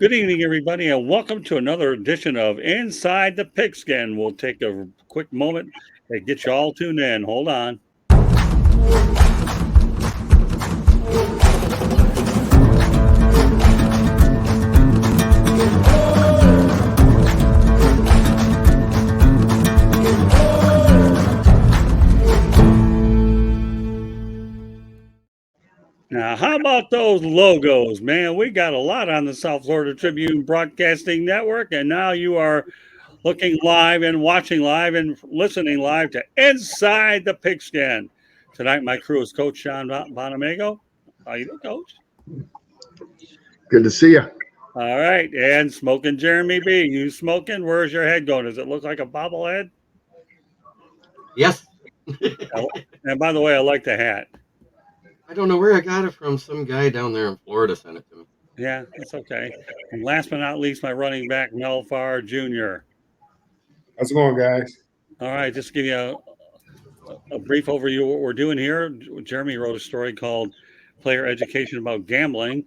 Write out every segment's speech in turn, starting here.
Good evening, everybody, and welcome to another edition of Inside the Pigskin. We'll take a quick moment to get you all tuned in. Hold on. Now, how about those logos, man? We got a lot on the South Florida Tribune Broadcasting Network, and now you are looking live and watching live and listening live to Inside the Pigskin. Tonight, my crew is Coach Sean Bonamago. How you doing, Coach? Good to see you. All right, and Smoking Jeremy B. You smoking? Where's your head going? Does it look like a bobblehead? Yes. And by the way, I like the hat. I don't know where I got it from. Some guy down there in Florida sent it to me. Yeah, that's okay. And last but not least, my running back, Mel Farr Jr. How's it going, guys? All right, just give you a brief overview of what we're doing here. Jeremy wrote a story called Player Education About Gambling.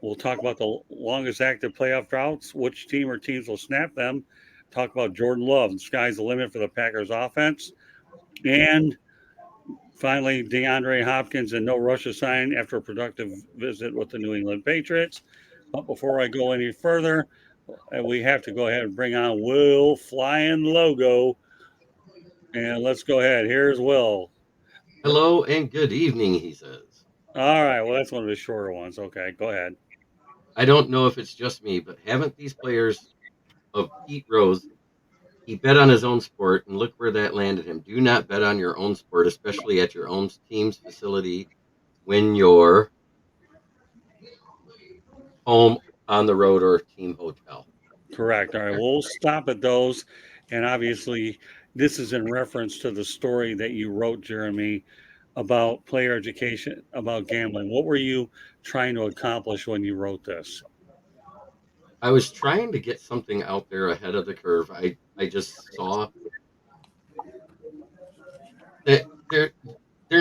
We'll talk about the longest active playoff droughts, which team or teams will snap them, talk about Jordan Love, the sky's the limit for the Packers offense, and finally, DeAndre and no rush assigned after a productive visit with the New England Patriots. But before I go any further, we have to go ahead and bring on Will Flying Logo. And let's go ahead. Here's Will. Hello and good evening, he says. All right. Well, that's one of the shorter ones. Okay, go ahead. I don't know if it's just me, but haven't these players of Pete Rose, he bet on his own sport, and look where that landed him. Do not bet on your own sport, especially at your own team's facility when you're home, on the road, or team hotel. Correct. All right. We'll stop at those. And obviously, this is in reference to the story that you wrote, Jeremy, about player education, about gambling. What were you trying to accomplish when you wrote this? I was trying to get something out there ahead of the curve. I just saw that there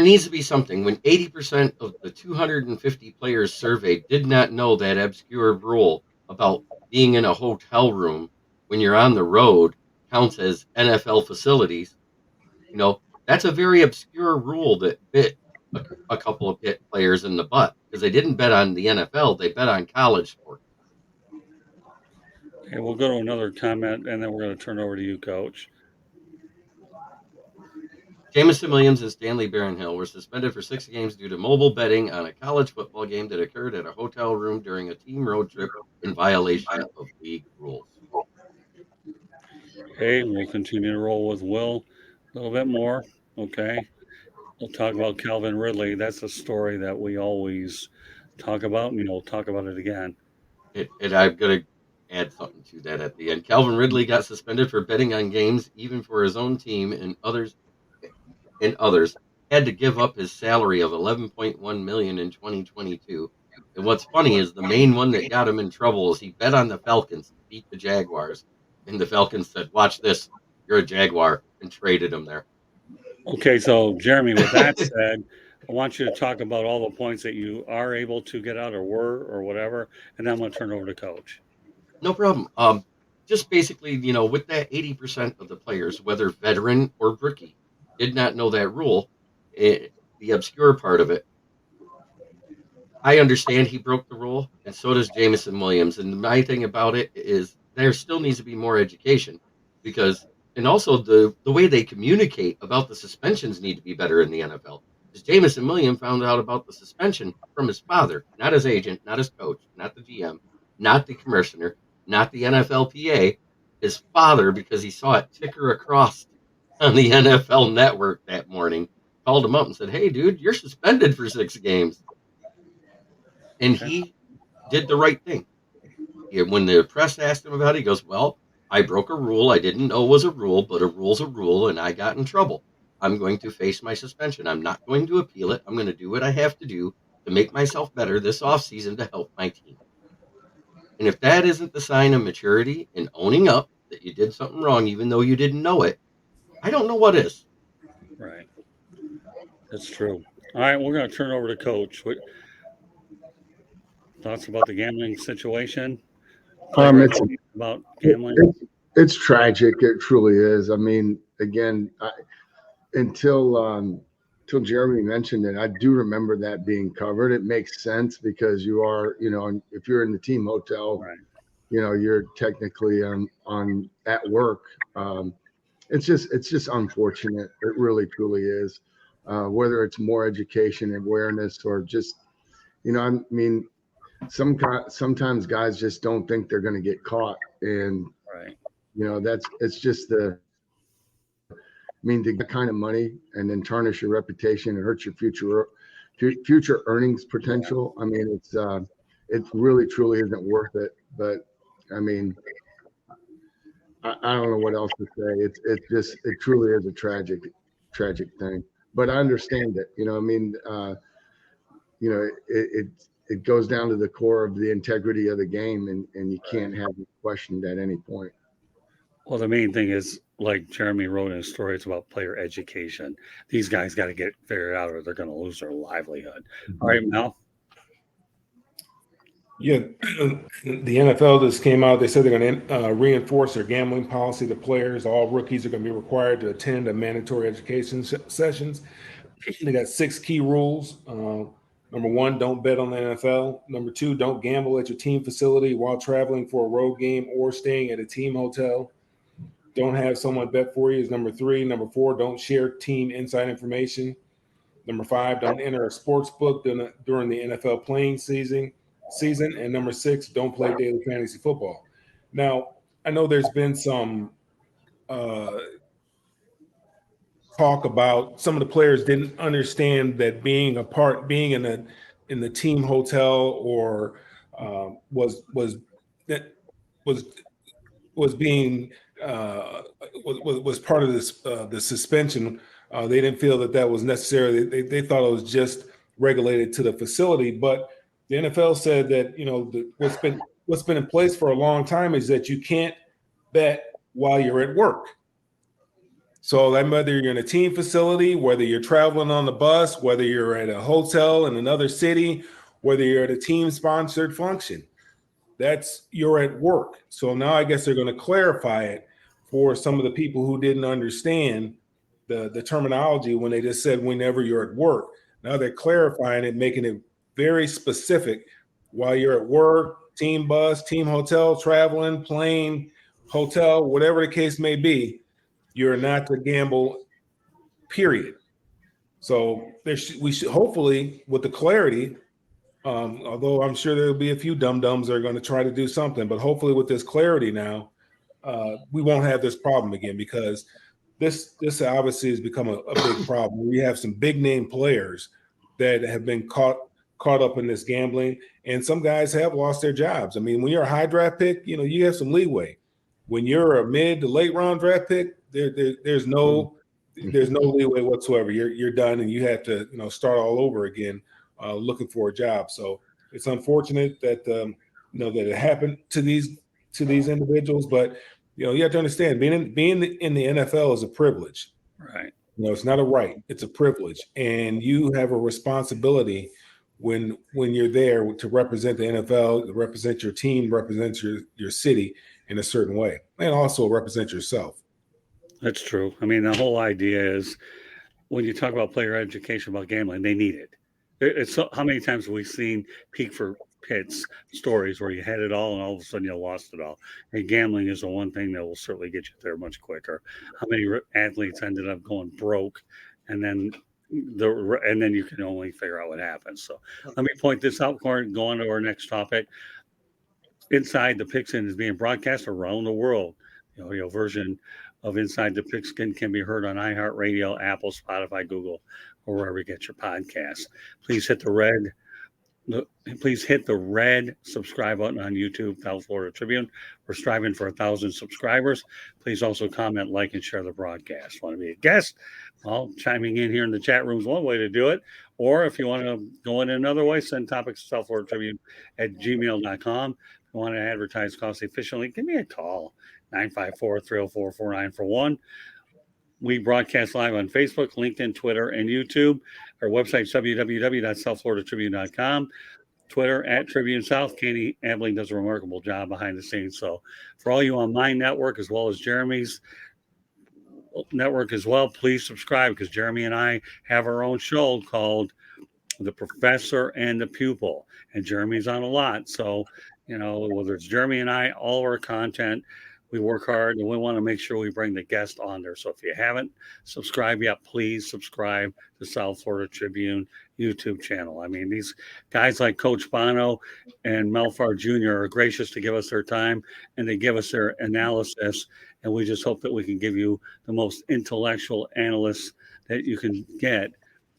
needs to be something. When 80% of the 250 players surveyed did not know that obscure rule about being in a hotel room when you're on the road counts as NFL facilities, that's a very obscure rule that bit a couple of players in the butt because they didn't bet on the NFL, they bet on college sports. Okay, we'll go to another comment, and then we're going to turn over to you, Coach. Jameson Williams and Stanley Barronhill were suspended for 6 games due to mobile betting on a college football game that occurred at a hotel room during a team road trip in violation of league rules. Okay, we'll continue to roll with Will a little bit more. Okay, we'll talk about Calvin Ridley. That's a story that we always talk about, and we'll talk about it again. And I'm going to add something to that at the end. Calvin Ridley got suspended for betting on games, even for his own team, and others had to give up his salary of $11.1 million in 2022. And what's funny is the main one that got him in trouble is he bet on the Falcons to beat the Jaguars, and the Falcons said, "Watch this, you're a Jaguar," and traded him there. Okay, so Jeremy, with that said, I want you to talk about all the points that you are able to get out or were or whatever, and then I'm going to turn it over to Coach. No problem. Just basically, with that 80% of the players, whether veteran or rookie, did not know that rule, the obscure part of it, I understand he broke the rule, and so does Jameson Williams. And my thing about it is there still needs to be more education and also the way they communicate about the suspensions need to be better in the NFL. Because Jameson Williams found out about the suspension from his father, not his agent, not his coach, not the GM, not the commissioner, not the NFLPA, his father, because he saw it ticker across on the NFL Network that morning, called him up and said, "Hey, dude, you're suspended for 6 games." And he did the right thing. When the press asked him about it, he goes, "Well, I broke a rule. I didn't know it was a rule, but a rule's a rule, and I got in trouble. I'm going to face my suspension. I'm not going to appeal it. I'm going to do what I have to do to make myself better this offseason to help my team." And if that isn't the sign of maturity and owning up that you did something wrong, even though you didn't know it, I don't know what is. Right. That's true. All right, we're going to turn over to Coach. Thoughts about the gambling situation? It's about gambling? it's tragic. It truly is. I mean, again, until Jeremy mentioned it, I do remember that being covered. It makes sense because you are, if you're in the team hotel, Right. You're technically on at work. It's just unfortunate. It really truly is. Whether it's more education, awareness, or just, I mean, sometimes guys just don't think they're going to get caught, and Right. it's just to get kind of money and then tarnish your reputation and hurt your future earnings potential. I mean, it really truly isn't worth it. But I mean, I don't know what else to say. It truly is a tragic thing. But I understand it. I mean, it goes down to the core of the integrity of the game, and you can't have it questioned at any point. Well, the main thing is, like Jeremy wrote in his story, it's about player education. These guys got to get figured out, or they're going to lose their livelihood. All right, Mel. Yeah, the NFL just came out. They said they're going to reinforce their gambling policy. The players, all rookies, are going to be required to attend a mandatory education sessions. They got 6 key rules. Number 1, don't bet on the NFL. Number 2, don't gamble at your team facility while traveling for a road game or staying at a team hotel. Don't have someone bet for you is number 3. Number 4, don't share team inside information. Number 5, don't enter a sports book during the NFL playing season. And number 6, don't play daily fantasy football. Now, I know there's been some talk about some of the players didn't understand that being in the team hotel or was part of this the suspension. They didn't feel that was necessary. They thought it was just regulated to the facility, but the NFL said that what's been in place for a long time is that you can't bet while you're at work. So whether you're in a team facility, whether you're traveling on the bus, whether you're at a hotel in another city, whether you're at a team-sponsored function, you're at work. So now I guess they're going to clarify it for some of the people who didn't understand the terminology when they just said whenever you're at work. Now they're clarifying it, making it very specific while you're at work, team bus, team hotel, traveling, plane, hotel, whatever the case may be. You're not to gamble, period. So we should hopefully, with the clarity, although I'm sure there'll be a few dum-dums that are going to try to do something, but hopefully with this clarity now, we won't have this problem again, because this obviously has become a big problem. We have some big name players that have been caught up in this gambling, and some guys have lost their jobs. I mean, when you're a high draft pick, you have some leeway. When you're a mid to late round draft pick, there's no leeway whatsoever. You're done, and you have to start all over again, looking for a job. So it's unfortunate that that it happened to these individuals, but you have to understand being in the NFL is a privilege. Right. It's not a right; it's a privilege, and you have a responsibility when you're there to represent the NFL, to represent your team, represent your city in a certain way, and also represent yourself. That's true. I mean, the whole idea is when you talk about player education about gambling, they need it. It's how many times have we seen peak for pits stories where you had it all and all of a sudden you lost it all? And gambling is the one thing that will certainly get you there much quicker. How many athletes ended up going broke, and then you can only figure out what happens. So let me point this out before I go on to our next topic. Inside the Pigskin is being broadcast around the world. Version of Inside the Pigskin can be heard on iHeartRadio, Apple, Spotify, Google, or wherever you get your podcasts. Please hit the red subscribe button on YouTube, South Florida Tribune. We're striving for 1,000 subscribers. Please also comment, like, and share the broadcast. Want to be a guest? Well, chiming in here in the chat room is one way to do it. Or if you want to go in another way, send topics to South Florida Tribune at gmail.com. If you want to advertise cost efficiently, give me a call, 954-304-4941. We broadcast live on Facebook, LinkedIn, Twitter, and YouTube. Our website is www.southfloridatribune.com. Twitter at Tribune South. Katie Abling does a remarkable job behind the scenes. So for all you on my network, as well as Jeremy's network as well, please subscribe, because Jeremy and I have our own show called The Professor and the Pupil, and Jeremy's on a lot. So, whether it's Jeremy and I, all of our content, we work hard, and we want to make sure we bring the guest on there. So if you haven't subscribed yet, please subscribe to South Florida Tribune YouTube channel. I mean, these guys like Coach Bono and Mel Farr Jr. are gracious to give us their time, and they give us their analysis. And we just hope that we can give you the most intellectual analysts that you can get,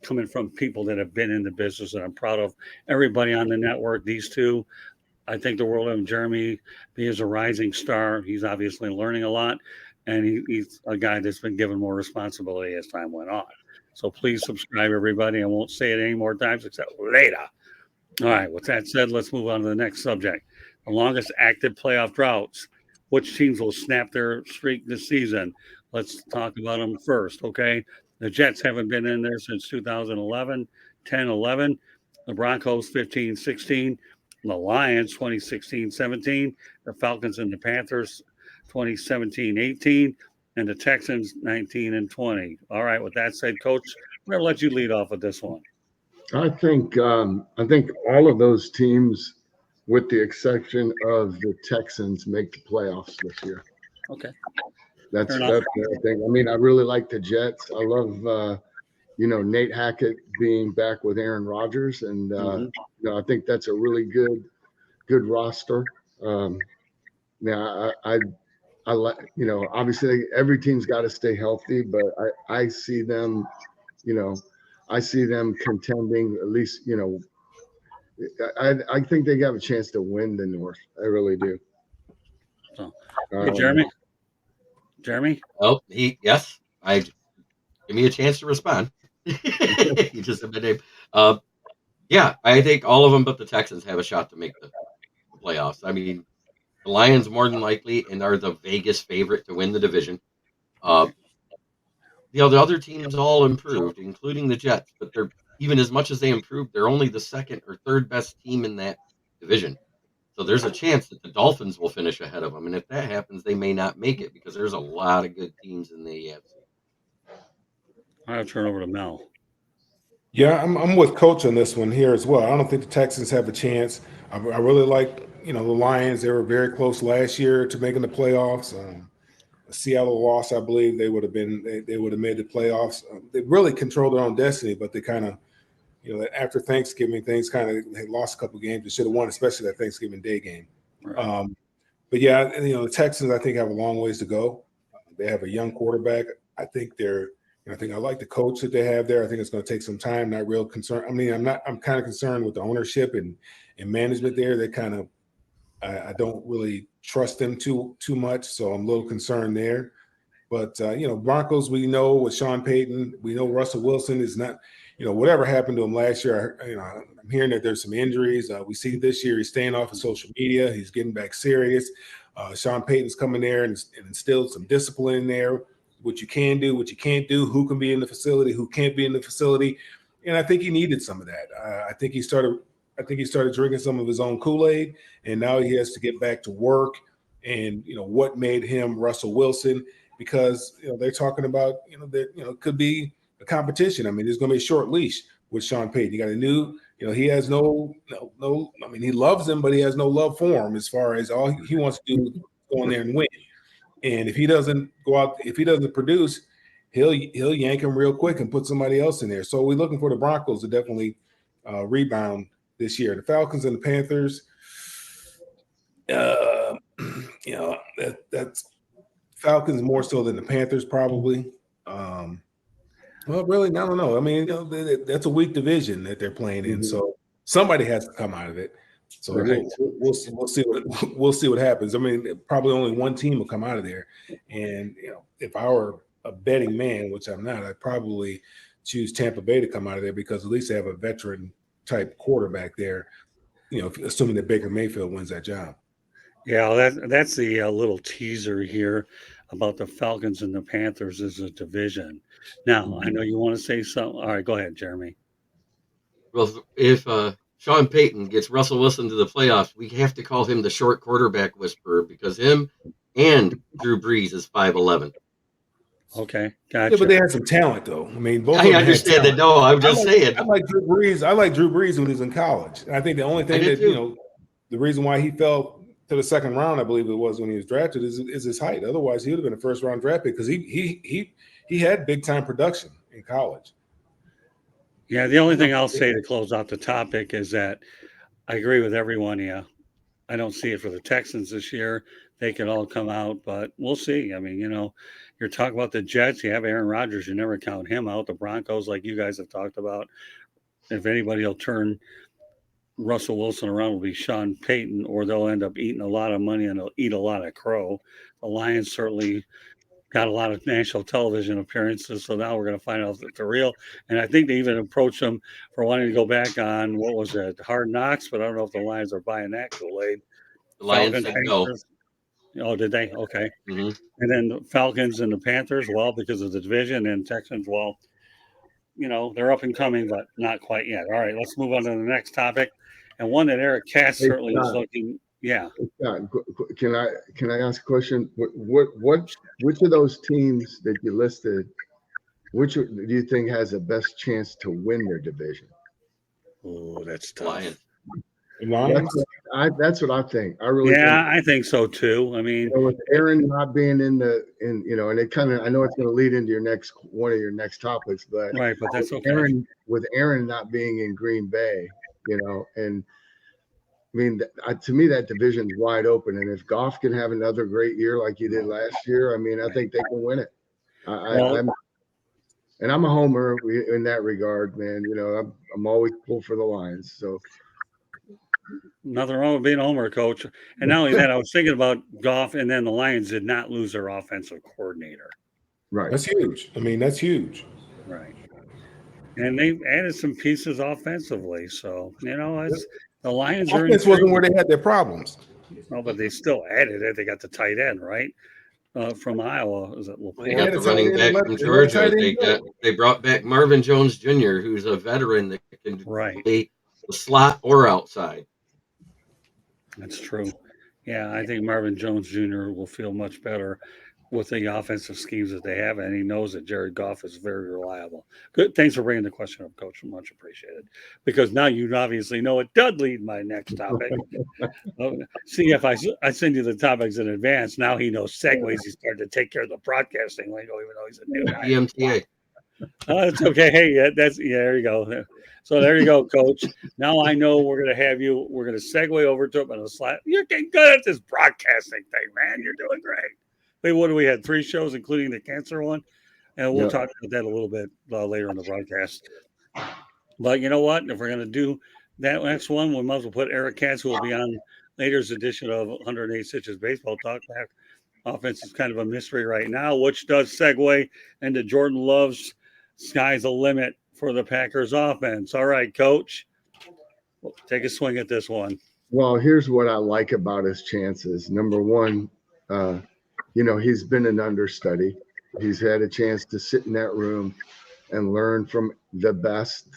coming from people that have been in the business. And I'm proud of everybody on the network. These two, I think the world of him. Jeremy, he is a rising star. He's obviously learning a lot, and he's a guy that's been given more responsibility as time went on. So please subscribe, everybody. I won't say it any more times except later. All right, with that said, let's move on to the next subject. The longest active playoff droughts. Which teams will snap their streak this season? Let's talk about them first, okay? The Jets haven't been in there since 2011, 10-11. The Broncos 15-16. The Lions 2016-17. The Falcons and the Panthers 2017-18. And the Texans 19-20. All right, with that said, Coach, I'm going to let you lead off with this one. I think all of those teams, with the exception of the Texans, make the playoffs this year. Okay. That's the thing. I mean, I really like the Jets. I love, Nate Hackett being back with Aaron Rodgers, and I think that's a really good roster. I like, obviously every team's got to stay healthy, but I see them, contending at least, I think they have a chance to win the North. I really do. So, hey, Jeremy? Oh, yes. Give me a chance to respond. You just said my name. Yeah, I think all of them but the Texans have a shot to make the playoffs. I mean, the Lions more than likely and are the Vegas favorite to win the division. The other teams all improved, including the Jets, but they're, even as much as they improved, they're only the second or third best team in that division. So there's a chance that the Dolphins will finish ahead of them. And if that happens, they may not make it, because there's a lot of good teams in the AFC. I'll turn over to Mel. Yeah, I'm with Coach on this one here as well. I don't think the Texans have a chance. I really like, the Lions. They were very close last year to making the playoffs. Seattle lost, I believe. They would have made the playoffs. They really controlled their own destiny, but they kind of, after Thanksgiving, things kind of, they lost a couple of games. They should have won, especially that Thanksgiving Day game. Right. But yeah, the Texans, I think, have a long ways to go. They have a young quarterback. I think I like the coach that they have there. I think it's going to take some time. Not real concerned. I mean, I'm kind of concerned with the ownership and management there. They kind of, I don't really trust them too much, so I'm a little concerned there. But Broncos, we know with Sean Payton, we know Russell Wilson is not, whatever happened to him last year. I'm hearing that there's some injuries. We see this year he's staying off of social media. He's getting back serious. Sean Payton's coming there and instilled some discipline in there. What you can do, what you can't do, who can be in the facility, who can't be in the facility. And I think he needed some of that. I think he started drinking some of his own Kool-Aid, and now he has to get back to work. And, what made him Russell Wilson, because, they're talking about, it could be a competition. I mean, there's going to be a short leash with Sean Payton. You got a new, he has no, I mean, he loves him, but he has no love for him, as far as all he wants to do is go in there and win. And if he doesn't go out, if he doesn't produce, he'll yank him real quick and put somebody else in there. So we're looking for the Broncos to definitely rebound this year. The Falcons and the Panthers, that's Falcons more so than the Panthers probably. Well, really, I don't know. I mean, that's a weak division that they're playing in, so somebody has to come out of it. So right. we'll see what happens. I mean, probably only one team will come out of there. And if I were a betting man, which I'm not, I'd probably choose Tampa Bay to come out of there, because at least they have a veteran type quarterback there. Assuming that Baker Mayfield wins that job. Yeah, that's the little teaser here about the Falcons and the Panthers as a division. Now, I know you want to say something. All right, go ahead, Jeremy. Well, if Sean Payton gets Russell Wilson to the playoffs, we have to call him the short quarterback whisperer because him and Drew Brees is 5'11". Okay, Yeah, gotcha. but they had some talent, though. I mean, both of I them understand had that. No, I'm I just saying. like Drew Brees. I like Drew Brees when he was in college. And I think the only thing did that, too. the reason why he fell to the second round, I believe it was when he was drafted, is his height. Otherwise, he would have been a first round draft pick because he had big time production in college. Yeah, the only thing I'll say to close out the topic is that I agree with everyone. Yeah, I don't see it for the Texans this year. They could all come out, but we'll see. I mean, you're talking about the Jets. You have Aaron Rodgers. You never count him out. The Broncos, like you guys have talked about, if anybody will turn Russell Wilson around, will be Sean Payton, or they'll end up eating a lot of money and they'll eat a lot of crow. The Lions certainly got a lot of national television appearances, so now we're going to find out that they're real. And I think they even approached them for wanting to go back on, what was it, Hard Knocks, but I don't know if the Lions are buying that Kool-Aid. The Lions said no. Oh, did they? Okay. Mm-hmm. And then the Falcons and the Panthers, well, because of the division, and Texans, well, they're up and coming, but not quite yet. All right, let's move on to the next topic. And one that Eric Katz certainly is looking. Yeah. Can I ask a question? Which of those teams that you listed, which do you think has the best chance to win their division? Oh, that's tough. Lions. That's what I think. I really I think so too. I mean, with Aaron not being and it kind of, I know it's going to lead into one of your next topics, but right, but that's okay. With Aaron not being in Green Bay, and I mean, to me, that division's wide open. And if Goff can have another great year like he did last year, I mean, I think they can win it. I'm a homer in that regard, man. I'm always pull for the Lions. So nothing wrong with being a homer, coach. And not only that, I was thinking about Goff, and then the Lions did not lose their offensive coordinator. Right. That's huge. I mean, that's huge. Right. And they've added some pieces offensively. So, the Lions are. Offense wasn't where they had their problems. No, but they still added it. They got the tight end, right? From Iowa. Is it LaFleur? They got the running back from Georgia. They brought back Marvin Jones Jr., who's a veteran that can play the slot or outside. That's true. Yeah, I think Marvin Jones Jr. will feel much better with the offensive schemes that they have, and he knows that Jared Goff is very reliable. Good. Thanks for bringing the question up, Coach. Much appreciated. Because now you obviously know it does lead my next topic. See, if I send you the topics in advance, now he knows segues. He's starting to take care of the broadcasting lingo, even though he's a new guy. EMTA. It's okay. Hey, there you go. So there you go, Coach. Now I know we're going to have you. We're going to segue over to it on a slide. You're getting good at this broadcasting thing, man. You're doing great. Wait, what do we had? 3 shows, including the cancer one, and we'll talk about that a little bit later in the broadcast. But you know what? If we're going to do that next one, we might as well put Eric Katz, who will be on later's edition of 108 Stitches Baseball Talk. Back. Offense is kind of a mystery right now, which does segue into Jordan Love's "Sky's the limit" for the Packers offense. All right, Coach, take a swing at this one. Well, here's what I like about his chances. Number one, he's been an understudy. He's had a chance to sit in that room and learn from the best,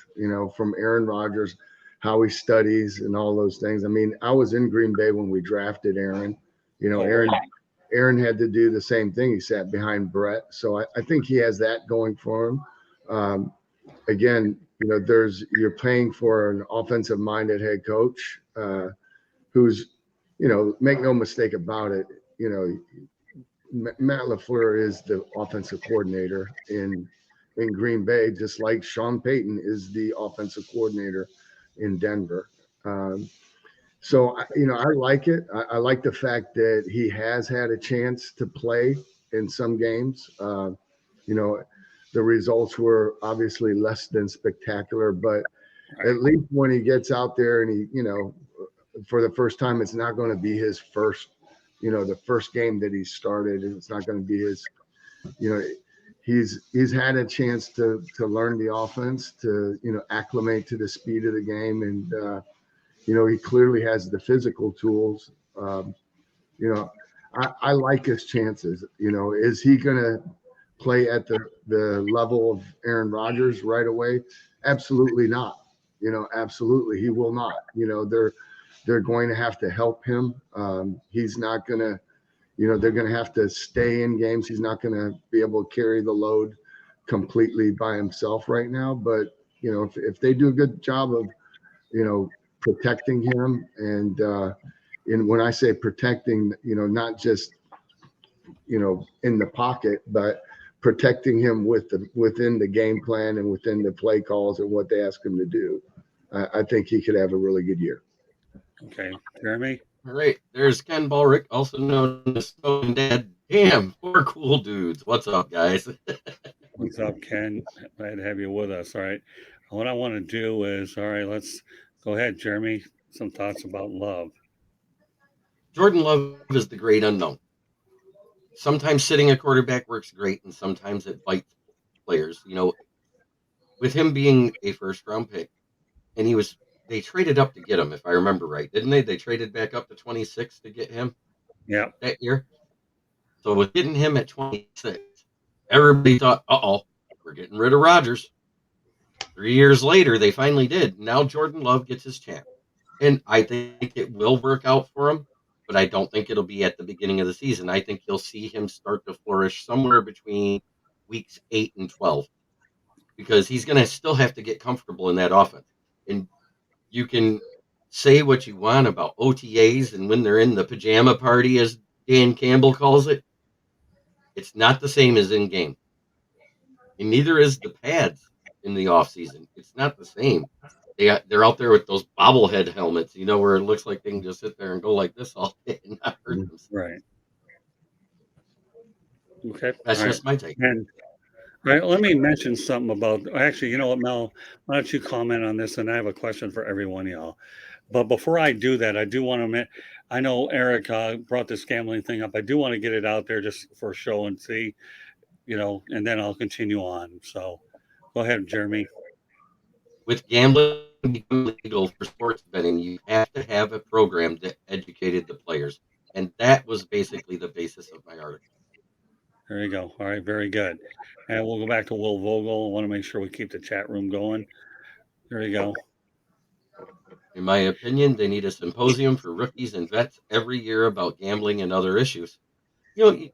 from Aaron Rodgers, how he studies and all those things. I mean, I was in Green Bay when we drafted Aaron. Aaron had to do the same thing. He sat behind Brett. So I think he has that going for him. Again, you're paying for an offensive-minded head coach who's, make no mistake about it, Matt LaFleur is the offensive coordinator in Green Bay, just like Sean Payton is the offensive coordinator in Denver. So, I like it. I like the fact that he has had a chance to play in some games. The results were obviously less than spectacular, but at least when he gets out there and he, for the first time, it's not going to be his first, the first game that he started. It's not going to be his, he's had a chance to learn the offense, to, acclimate to the speed of the game. And, he clearly has the physical tools. I like his chances. Is he going to play at the level of Aaron Rodgers right away? Absolutely not. Absolutely, he will not. They're going to have to help him. He's not going to, they're going to have to stay in games. He's not going to be able to carry the load completely by himself right now. But, if they do a good job of, protecting him and when I say protecting, not just, in the pocket, but protecting him within the game plan and within the play calls and what they ask him to do, I think he could have a really good year. Okay, Jeremy. All right, there's Ken Ballrick, also known as Stone Dad. Damn, 4 cool dudes. What's up, guys? What's up, Ken? Glad to have you with us. All right, what I want to do is, all right, let's go ahead, Jeremy. Some thoughts about Love. Jordan Love is the great unknown. Sometimes sitting a quarterback works great, and sometimes it bites players. With him being a first-round pick, and they traded up to get him, if I remember right, didn't they? They traded back up to 26 to get him. Yeah. That year. So with getting him at 26, everybody thought, we're getting rid of Rodgers. 3 years later, they finally did. Now Jordan Love gets his chance. And I think it will work out for him, but I don't think it'll be at the beginning of the season. I think you'll see him start to flourish somewhere between weeks 8 and 12, because he's going to still have to get comfortable in that offense. And you can say what you want about OTAs and when they're in the pajama party, as Dan Campbell calls it. It's not the same as in game. And neither is the pads in the off season. It's not the same. They're out there with those bobblehead helmets, where it looks like they can just sit there and go like this all day and not hurt themselves. Right. Okay. That's just my take. And all right, let me mention something about. Actually, you know what, Mel? Why don't you comment on this? And I have a question for everyone, y'all. But before I do that, I do want to. I know Eric brought this gambling thing up. I do want to get it out there just for show and see, and then I'll continue on. So, go ahead, Jeremy. With gambling becoming legal for sports betting, you have to have a program that educated the players, and that was basically the basis of my article. There you go. All right, very good. And we'll go back to Will Vogel. I want to make sure we keep the chat room going. There you go. In my opinion, they need a symposium for rookies and vets every year about gambling and other issues. The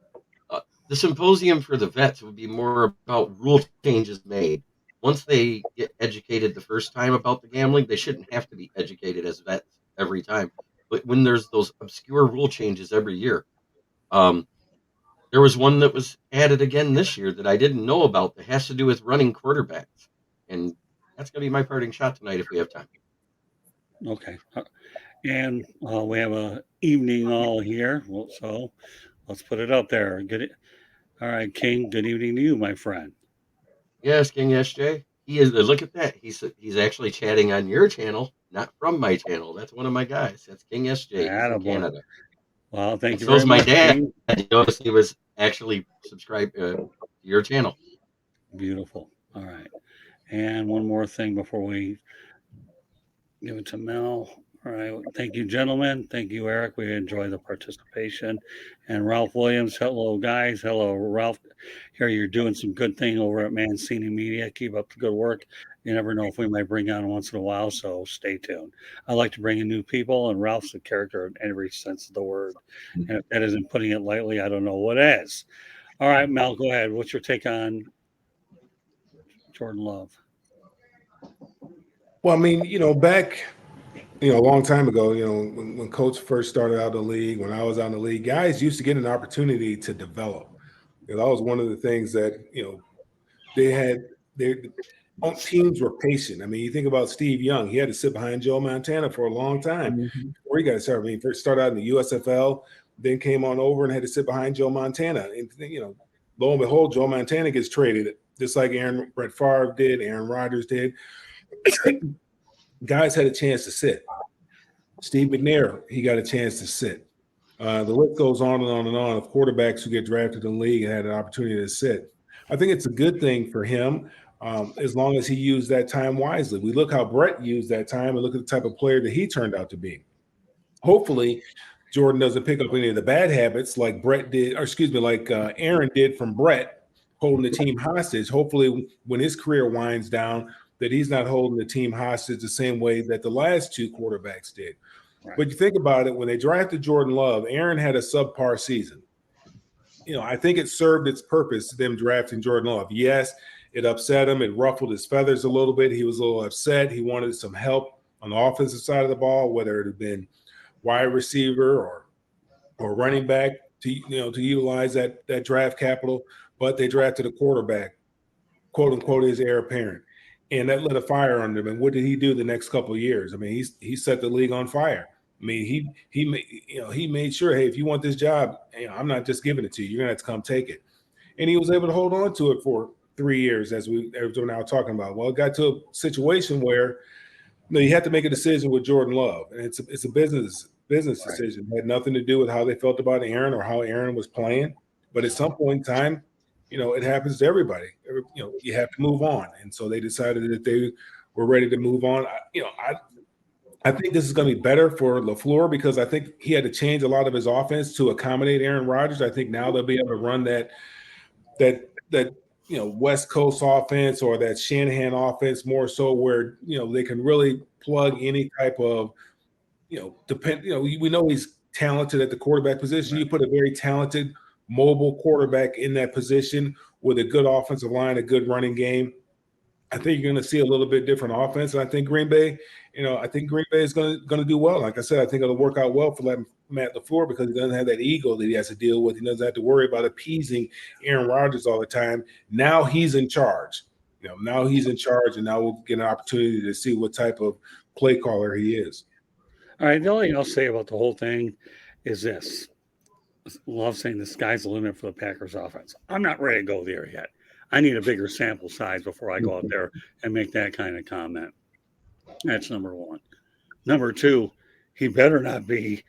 symposium for the vets would be more about rule changes made. Once they get educated the first time about the gambling, they shouldn't have to be educated as vets every time. But when there's those obscure rule changes every year, there was one that was added again this year that I didn't know about that has to do with running quarterbacks. And that's going to be my parting shot tonight if we have time. Okay. And we have a evening all here. Well, so let's put it up there. Get it. All right, King. Good evening to you, my friend. Yes, King SJ. He is. Look at that. He's actually chatting on your channel, not from my channel. That's one of my guys. That's King SJ. He's in Canada. Well, thank you very much. So is my dad. King. I noticed he was actually subscribed to your channel. Beautiful. All right. And one more thing before we give it to Mel. All right. Thank you, gentlemen. Thank you, Eric. We enjoy the participation. And Ralph Williams. Hello, guys. Hello, Ralph. Here you're doing some good thing over at Mancini Media. Keep up the good work. You never know if we might bring on once in a while, so stay tuned. I like to bring in new people, and Ralph's a character in every sense of the word. And if that isn't putting it lightly, I don't know what is. All right, Mel, go ahead. What's your take on Jordan Love? Well, I mean, back, a long time ago, when Coach first started out in the league, when I was out in the league, guys used to get an opportunity to develop. That was one of the things that, their teams were patient. I mean, you think about Steve Young, he had to sit behind Joe Montana for a long time before he got started. I mean, first started out in the USFL, then came on over and had to sit behind Joe Montana. And, lo and behold, Joe Montana gets traded, just like Brett Favre did, Aaron Rodgers did. Guys had a chance to sit. Steve McNair, he got a chance to sit. The list goes on and on and on of quarterbacks who get drafted in the league and had an opportunity to sit. I think it's a good thing for him as long as he used that time wisely. We look how Brett used that time and look at the type of player that he turned out to be. Hopefully, Jordan doesn't pick up any of the bad habits like Aaron did from Brett, holding the team hostage. Hopefully, when his career winds down, that he's not holding the team hostage the same way that the last two quarterbacks did. Right. But you think about it, when they drafted Jordan Love, Aaron had a subpar season. I think it served its purpose, them drafting Jordan Love. Yes, it upset him. It ruffled his feathers a little bit. He was a little upset. He wanted some help on the offensive side of the ball, whether it had been wide receiver or running back to utilize that draft capital. But they drafted a quarterback, quote unquote, his heir apparent, and that lit a fire under him. And what did he do the next couple of years? I mean, he set the league on fire. I mean, he made sure, hey, if you want this job, I'm not just giving it to you. You're gonna have to come take it. And he was able to hold on to it for 3 years, as we're now talking about. Well, it got to a situation where you had to make a decision with Jordan Love, and it's a business decision. It had nothing to do with how they felt about Aaron or how Aaron was playing. But at some point in time, it happens to everybody. You have to move on, and so they decided that they were ready to move on. I think this is going to be better for LaFleur because I think he had to change a lot of his offense to accommodate Aaron Rodgers. I think now they'll be able to run that West Coast offense or that Shanahan offense more so where they can really plug any type of we know he's talented at the quarterback position. You put a very talented mobile quarterback in that position with a good offensive line, a good running game. I think you're going to see a little bit different offense. And I think Green Bay, is going to do well. Like I said, I think it'll work out well for Matt LaFleur because he doesn't have that ego that he has to deal with. He doesn't have to worry about appeasing Aaron Rodgers all the time. Now he's in charge. Now he's in charge, and now we'll get an opportunity to see what type of play caller he is. All right. The only thing I'll say about the whole thing is this. Love saying the sky's the limit for the Packers offense. I'm not ready to go there yet. I need a bigger sample size before I go out there and make that kind of comment. That's number one. Number two, he better not be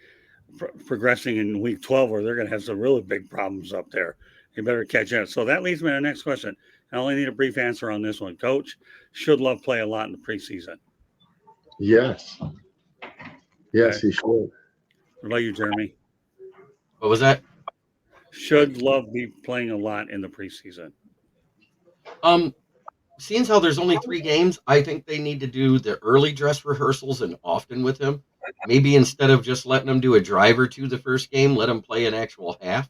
progressing in week 12 where they're going to have some really big problems up there. He better catch up. So that leads me to the next question. I only need a brief answer on this one. Coach, should Love play a lot in the preseason? Yes. Yes, Okay. he should. What about you, Jeremy? What was that? Should Love be playing a lot in the preseason? Seeing how there's only 3 games, I think they need to do the early dress rehearsals and often with him. Maybe instead of just letting him do a drive or two the first game, let him play an actual half.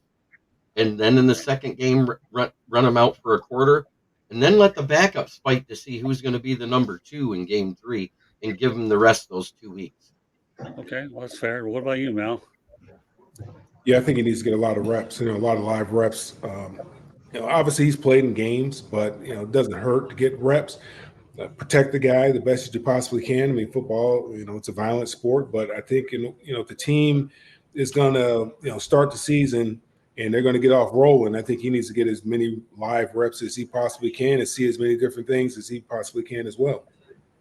And then in the second game, run him out for a quarter. And then let the backups fight to see who's going to be the number 2 in game 3 and give him the rest of those 2 weeks. Okay, well, that's fair. What about you, Mel? Yeah, I think he needs to get a lot of reps, a lot of live reps. Obviously he's played in games, but it doesn't hurt to get reps. Protect the guy the best that you possibly can. I mean, football, it's a violent sport, but I think if the team is going to start the season and they're going to get off rolling, I think he needs to get as many live reps as he possibly can and see as many different things as he possibly can as well.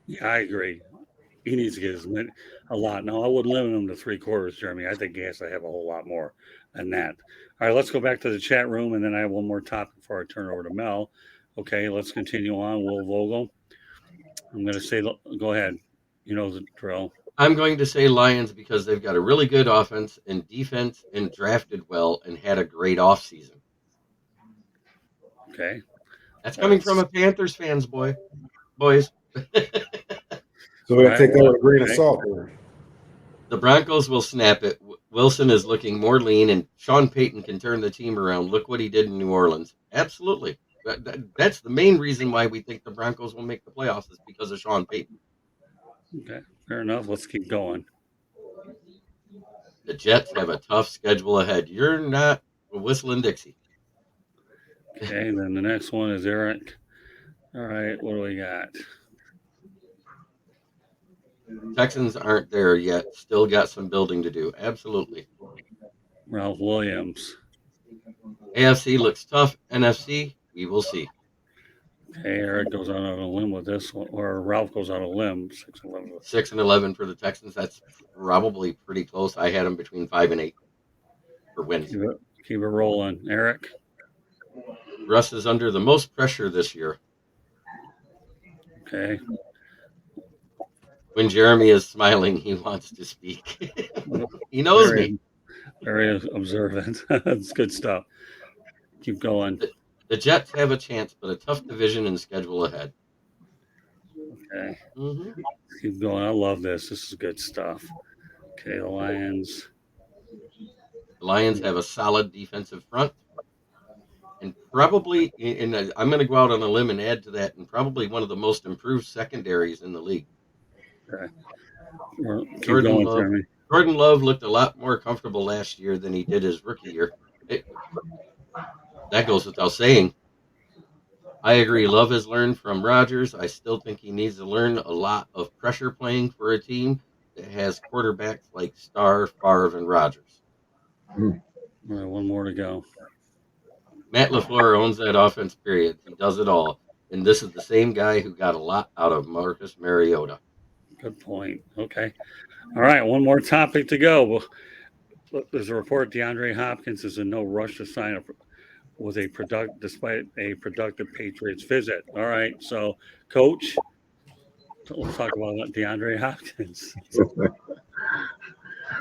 Yeah, I agree. He needs to get a lot. No, I wouldn't limit him to 3 quarters, Jeremy. I think he has to have a whole lot more than that. All right, let's go back to the chat room, and then I have one more topic before I turn it over to Mel. Okay, let's continue on. Will Vogel. I'm going to say, go ahead. You know the drill. I'm going to say Lions because they've got a really good offense and defense and drafted well and had a great offseason. Okay. That's coming from a Panthers fans, boys. So we got to take that with a grain of salt there. The Broncos will snap it. Wilson is looking more lean, and Sean Payton can turn the team around. Look what he did in New Orleans. Absolutely. That's the main reason why we think the Broncos will make the playoffs is because of Sean Payton. Okay, fair enough. Let's keep going. The Jets have a tough schedule ahead. You're not whistling Dixie. Okay, and then the next one is Eric. All right, what do we got? Texans aren't there yet. Still got some building to do. Absolutely. Ralph Williams. AFC looks tough. NFC, we will see. Okay, Eric goes out on a limb with this one, or Ralph goes out on a limb. 6-11. 6-11 for the Texans. That's probably pretty close. I had them between 5 and 8 for wins. Keep it rolling. Eric? Russ is under the most pressure this year. Okay. When Jeremy is smiling, he wants to speak. He knows me. Very observant. That's good stuff. Keep going. The Jets have a chance, but a tough division and schedule ahead. Okay. Mm-hmm. Keep going. I love this. This is good stuff. Okay, the Lions. The Lions have a solid defensive front, and probably, and I'm going to go out on a limb and add to that, and probably one of the most improved secondaries in the league. Okay. Keep Jordan going, Love. Jeremy. Jordan Love looked a lot more comfortable last year than he did his rookie year. That goes without saying. I agree. Love has learned from Rodgers. I still think he needs to learn a lot of pressure playing for a team that has quarterbacks like Starr, Favre, and Rodgers. All right, one more to go. Matt LaFleur owns that offense, period. He does it all. And this is the same guy who got a lot out of Marcus Mariota. Good point. Okay. All right, one more topic to go. Well, there's a report DeAndre Hopkins is in no rush to sign up despite a productive Patriots visit. All right, so Coach, let's talk about DeAndre Hopkins.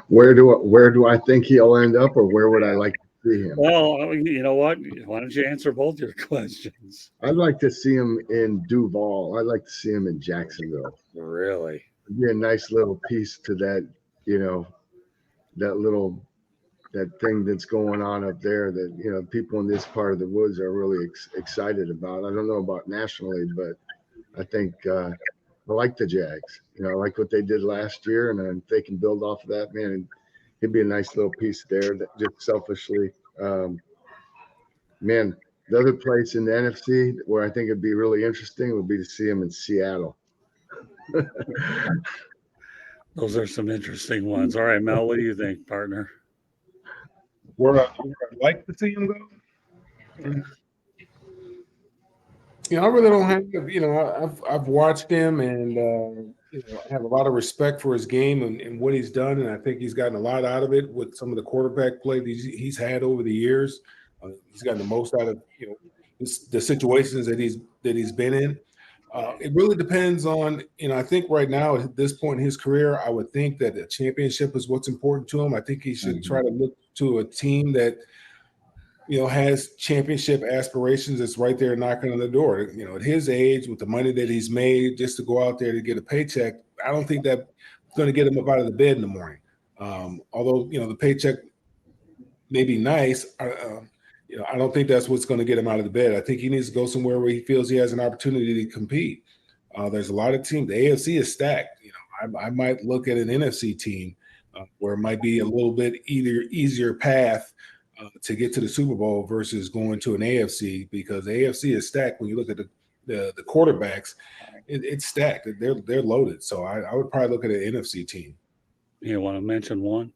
Where do I think he'll end up, or where would I like to see him? Well, you know what? Why don't you answer both your questions? I'd like to see him in Duval. I'd like to see him in Jacksonville. Really? It'd be a nice little piece to that, that thing that's going on up there that, people in this part of the woods are really excited about. I don't know about nationally, but I think I like the Jags. I like what they did last year, and if they can build off of that, man, it'd be a nice little piece there that just selfishly, man, the other place in the NFC where I think it'd be really interesting would be to see him in Seattle. Those are some interesting ones. All right, Mel, what do you think, partner? Where I'd like to see him go. I really don't have. I've watched him, and I have a lot of respect for his game and what he's done, and I think he's gotten a lot out of it with some of the quarterback play he's had over the years. He's gotten the most out of the situations that he's been in. It really depends on, I think right now at this point in his career, I would think that a championship is what's important to him. I think he should try to look to a team that, has championship aspirations that's right there knocking on the door. At his age, with the money that he's made, just to go out there to get a paycheck, I don't think that's going to get him up out of the bed in the morning. Although, the paycheck may be nice, I don't think that's what's going to get him out of the bed. I think he needs to go somewhere where he feels he has an opportunity to compete. There's a lot of teams. The AFC is stacked. I might look at an NFC team where it might be a little bit easier path to get to the Super Bowl versus going to an AFC, because the AFC is stacked. When you look at the quarterbacks, it's stacked. They're loaded. So I would probably look at an NFC team. You want to mention one?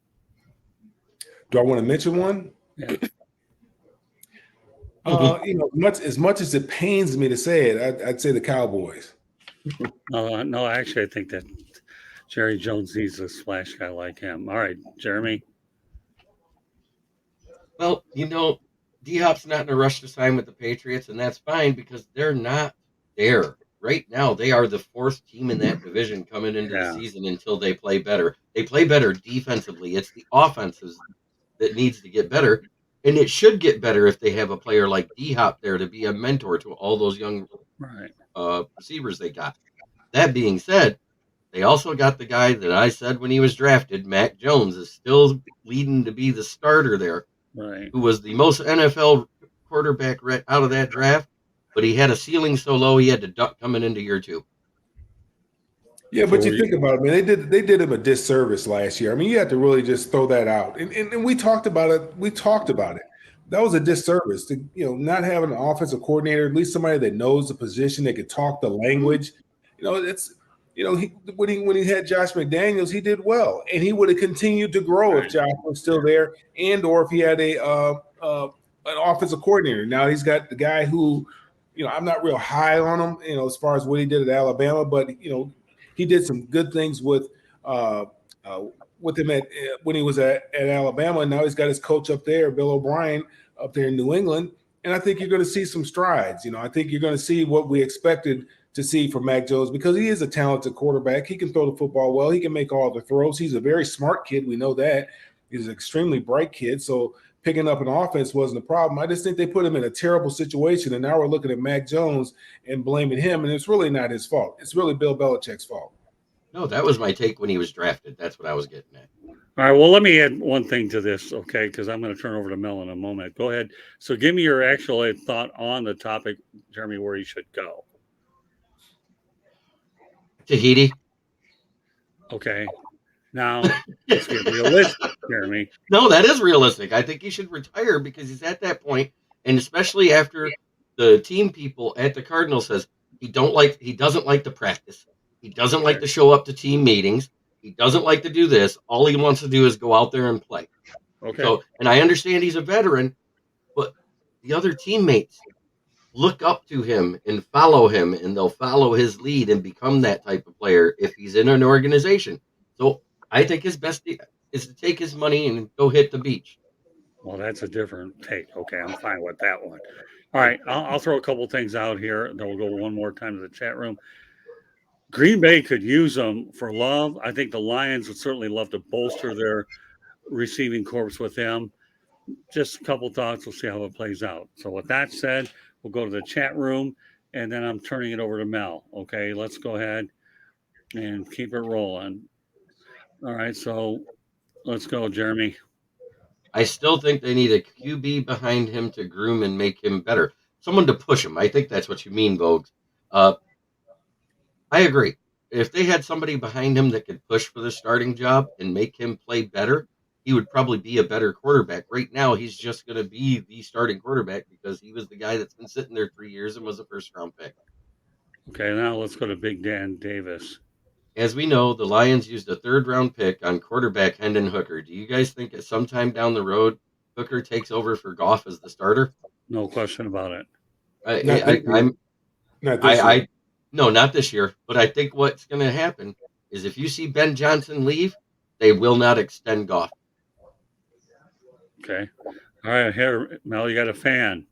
Do I want to mention one? Yeah. As much as it pains me to say it, I'd say the Cowboys. No, actually, I think that Jerry Jones needs a splash guy like him. All right, Jeremy. Well, D-Hop's not in a rush to sign with the Patriots, and that's fine because they're not there. Right now, they are the fourth team in that division coming into the season until they play better. They play better defensively. It's the offenses that needs to get better. And it should get better if they have a player like D-Hop there to be a mentor to all those young receivers they got. That being said, they also got the guy that I said when he was drafted, Mac Jones, is still leading to be the starter there, who was the most NFL quarterback out of that draft, but he had a ceiling so low he had to duck coming into year 2. Yeah, but you think about it, man. They did him a disservice last year. I mean, you have to really just throw that out. And we talked about it. That was a disservice to not having an offensive coordinator, at least somebody that knows the position, that could talk the language. When he had Josh McDaniels, he did well, and he would have continued to grow if Josh was still there, or if he had an offensive coordinator. Now he's got the guy who, I'm not real high on him, as far as what he did at Alabama, but he did some good things with him when he was at Alabama, and now he's got his coach up there, Bill O'Brien, up there in New England, and I think you're going to see some strides. I think you're going to see what we expected to see from Mac Jones, because he is a talented quarterback. He can throw the football well. He can make all the throws. He's a very smart kid. We know that. He's an extremely bright kid. So picking up an offense wasn't a problem. I just think they put him in a terrible situation, and now we're looking at Mac Jones and blaming him, and it's really not his fault. It's really Bill Belichick's fault. No, that was my take when he was drafted. That's what I was getting at. All right. Well, let me add one thing to this, okay? Because I'm going to turn over to Mel in a moment. Go ahead. So give me your actual thought on the topic, Jeremy, where he should go. Tahiti. Okay. Now, let's get realistic, Jeremy. No, that is realistic. I think he should retire because he's at that point, and especially after the team people at the Cardinals says he doesn't like to practice. He doesn't like to show up to team meetings. He doesn't like to do this. All he wants to do is go out there and play. Okay. So, and I understand he's a veteran, but the other teammates look up to him and follow him, and they'll follow his lead and become that type of player if he's in an organization. So I think his best is to take his money and go hit the beach. Well, that's a different take. Okay, I'm fine with that one. All right, I'll throw a couple things out here. Then we'll go one more time to the chat room. Green Bay could use them for Love. I think the Lions would certainly love to bolster their receiving corps with them. Just a couple thoughts. We'll see how it plays out. So with that said, we'll go to the chat room, and then I'm turning it over to Mel. Okay, let's go ahead and keep it rolling. All right, so let's go, Jeremy. I still think they need a QB behind him to groom and make him better. Someone to push him. I think that's what you mean, Vogues. I agree. If they had somebody behind him that could push for the starting job and make him play better, he would probably be a better quarterback. Right now, he's just going to be the starting quarterback because he was the guy that's been sitting there 3 years and was a first-round pick. Okay, now let's go to Big Dan Davis. As we know, the Lions used a third-round pick on quarterback Hendon Hooker. Do you guys think at some time down the road, Hooker takes over for Goff as the starter? No question about it. No, not this year. But I think what's going to happen is if you see Ben Johnson leave, they will not extend Goff. Okay. All right, here, Mel, you got a fan.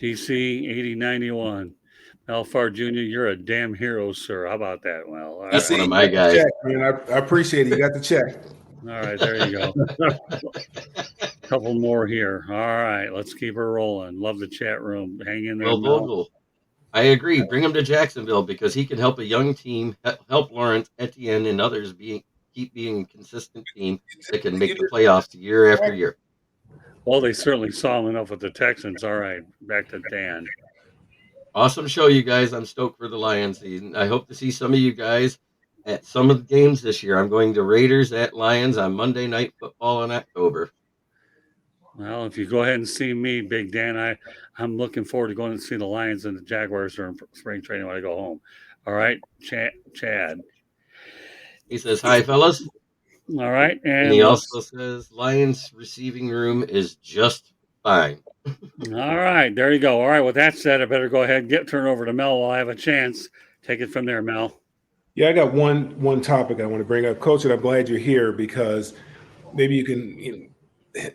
DC 8091. Mel Farr Jr., you're a damn hero, sir. How about that? Well, all That's right. one of my guys. Check, man. I appreciate it. You got the check. All right, there you go. A couple more here. All right, let's keep her rolling. Love the chat room. Hang in there, Well, Mel. Vogel, I agree. Bring him to Jacksonville because he can help a young team, help Lawrence, Etienne, and others keep being a consistent team that can make the playoffs year after year. Well, they certainly saw him enough with the Texans. All right, back to Dan. Awesome show, you guys. I'm stoked for the Lions season. I hope to see some of you guys at some of the games this year. I'm going to Raiders at Lions on Monday Night Football in October. Well, if you go ahead and see me, Big Dan, I'm looking forward to going to see the Lions and the Jaguars during spring training when I go home. All right, Chad. He says, hi, fellas. All right. And he also says, Lions receiving room is just fine. All right, there you go. All right, with that said, I better go ahead and turn over to Mel while I have a chance. Take it from there, Mel. Yeah, I got one topic I want to bring up, Coach, and I'm glad you're here because maybe you can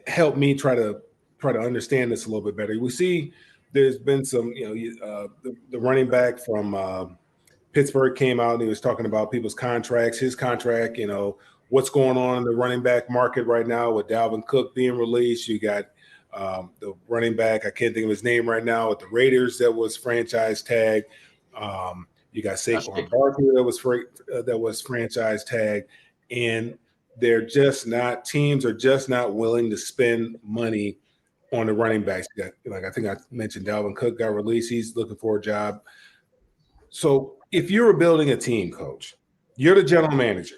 help me try to understand this a little bit better. We see there's been some, the running back from Pittsburgh came out and he was talking about people's contracts, his contract, what's going on in the running back market right now with Dalvin Cook being released. You got the running back, I can't think of his name right now, with the Raiders that was franchise tagged. You got Saquanbarkley that was franchise tagged, and teams are just not willing to spend money on the running backs. Like I think I mentioned, Dalvin Cook got released; he's looking for a job. So if you're building a team, Coach, you're the general manager.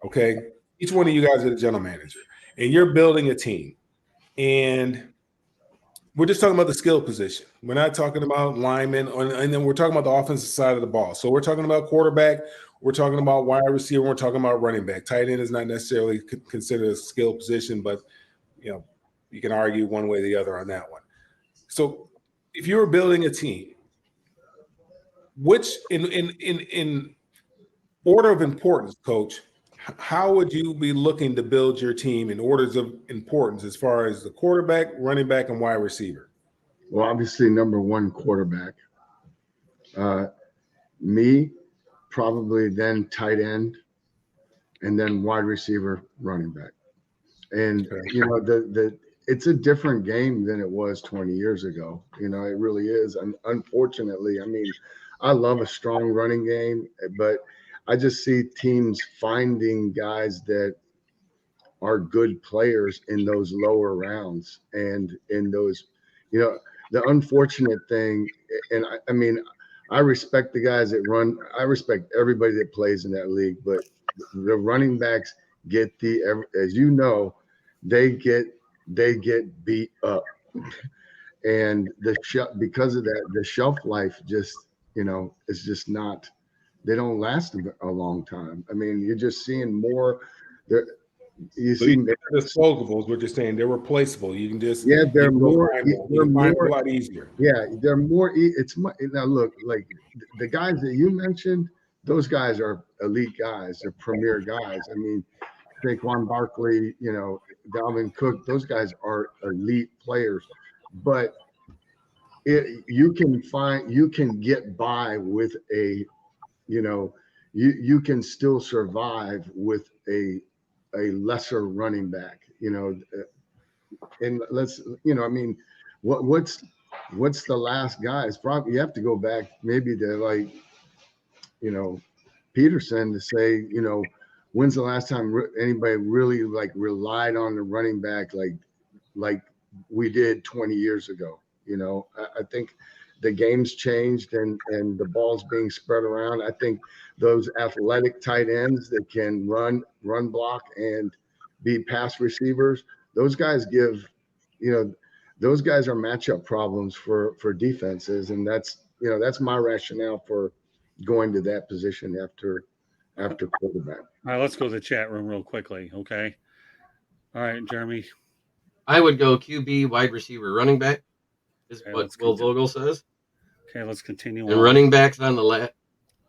Okay, each one of you guys are the general manager, and you're building a team, and we're just talking about the skill position. We're not talking about linemen, and then we're talking about the offensive side of the ball. So we're talking about quarterback, we're talking about wide receiver, we're talking about running back. Tight end is not necessarily considered a skill position, but you can argue one way or the other on that one. So if you're building a team, which in order of importance, Coach, how would you be looking to build your team in orders of importance as far as the quarterback, running back, and wide receiver? Well, obviously, number one, quarterback. Me, probably then tight end, and then wide receiver, running back. And, it's a different game than it was 20 years ago. You know, it really is. And unfortunately, I mean, I love a strong running game, but I just see teams finding guys that are good players in those lower rounds and in those, you know, the unfortunate thing. And I mean, I respect the guys that run. I respect everybody that plays in that league, but the running backs get as you know, they get beat up, and because of that, the shelf life just, you know, is just not. They don't last a long time. I mean, you're just seeing more. You So see, they're disposables. We're just saying they're replaceable. You can just they're more. They're more a lot easier. Yeah, they're more. It's now look, like the guys that you mentioned. Those guys are elite guys. They're premier guys. I mean, Saquanbarkley, you know, Dalvincook. Those guys are elite players, but you can get by with a, you know, you can still survive with a lesser running back, you know. And let's, you know, I mean, what's the last guy? It's probably, you have to go back maybe to, like, you know, Peterson to say, you know, when's the last time anybody really like relied on the running back like we did 20 years ago. You know, I think the game's changed and the ball's being spread around. I think those athletic tight ends that can run block and be pass receivers, those guys give, you know, those guys are matchup problems for defenses. And that's, you know, that's my rationale for going to that position after quarterback. All right, let's go to the chat room real quickly. Okay. All right, Jeremy. I would go QB, wide receiver, running back, is Okay, what Will Vogel says. Okay, let's continue And on. running backs on the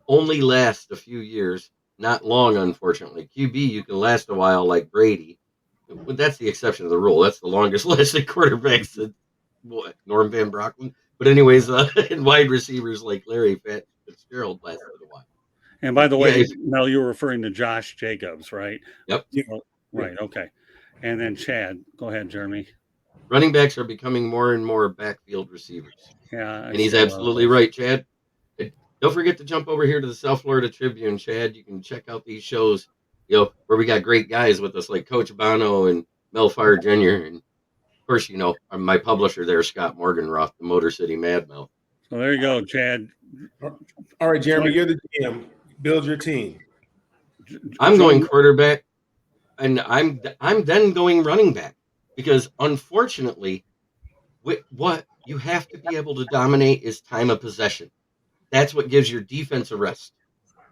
only last a few years, not long, unfortunately. QB, you can last a while like Brady. But that's the exception of the rule. That's the longest lasting quarterback since Norm Van Brocklin. But anyways, and wide receivers like Larry Fitzgerald lasted a while. And by the way, Yeah, Mel, you were referring to Josh Jacobs, right? Yep. So, right. Okay. And then Chad, go ahead, Jeremy. Running backs are becoming more and more backfield receivers. Yeah. And he's absolutely right, Chad. Don't forget to jump over here to the South Florida Tribune, Chad. You can check out these shows, you know, where we got great guys with us like Coach Bono and Mel Farr Jr. And of course, you know, my publisher there, Scott Morganroth, the Motor City Mad Mouth. So there you go, Chad. All right, Jeremy, you're the GM. Build your team. I'm going quarterback, and I'm then going running back, because unfortunately, what you have to be able to dominate is time of possession. That's what gives your defense a rest.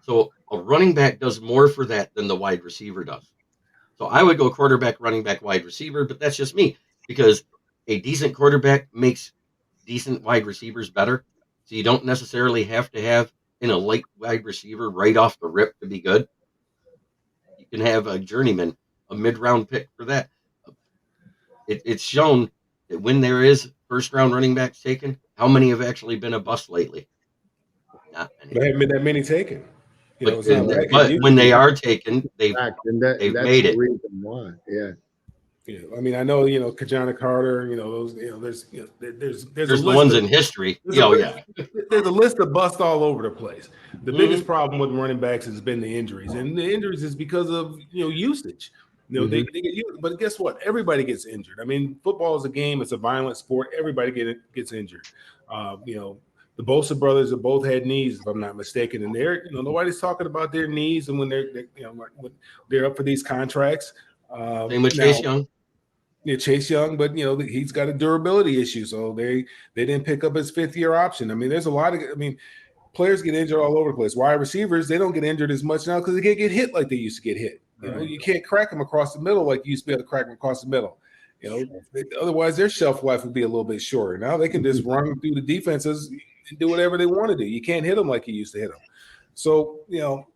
So a running back does more for that than the wide receiver does. So I would go quarterback, running back, wide receiver, but that's just me, because a decent quarterback makes decent wide receivers better. So you don't necessarily have to have an elite wide receiver right off the rip to be good. You can have a journeyman, a mid-round pick for that. It's shown that when there is first-round running backs taken, how many have actually been a bust lately? Not many. There haven't been that many taken. You know, but when they are taken, they've made it. Reason why. Yeah. Yeah, I mean, I know, you know, Kajana Carter, you know, those, you know, there's the ones in history. There's a list of busts all over the place. The biggest problem with running backs has been the injuries, and the injuries is because of, you know, usage. You know, they get used, but guess what? Everybody gets injured. I mean, football is a game; it's a violent sport. Everybody gets injured. You know, the Bosa brothers have both had knees, if I'm not mistaken, and they're, you know, nobody's talking about their knees, and when you know, when they're up for these contracts. Same with Chase Young. Yeah, Chase Young, but you know, he's got a durability issue, so they didn't pick up his 5th-year option. I mean, there's a lot of, I mean, players get injured all over the place. Wide receivers, they don't get injured as much now because they can't get hit like they used to get hit. You know, you can't crack them across the middle like you used to be able to crack them across the middle. You know, otherwise their shelf life would be a little bit shorter. Now they can just run through the defenses and do whatever they want to do. You can't hit them like you used to hit them. So, you know,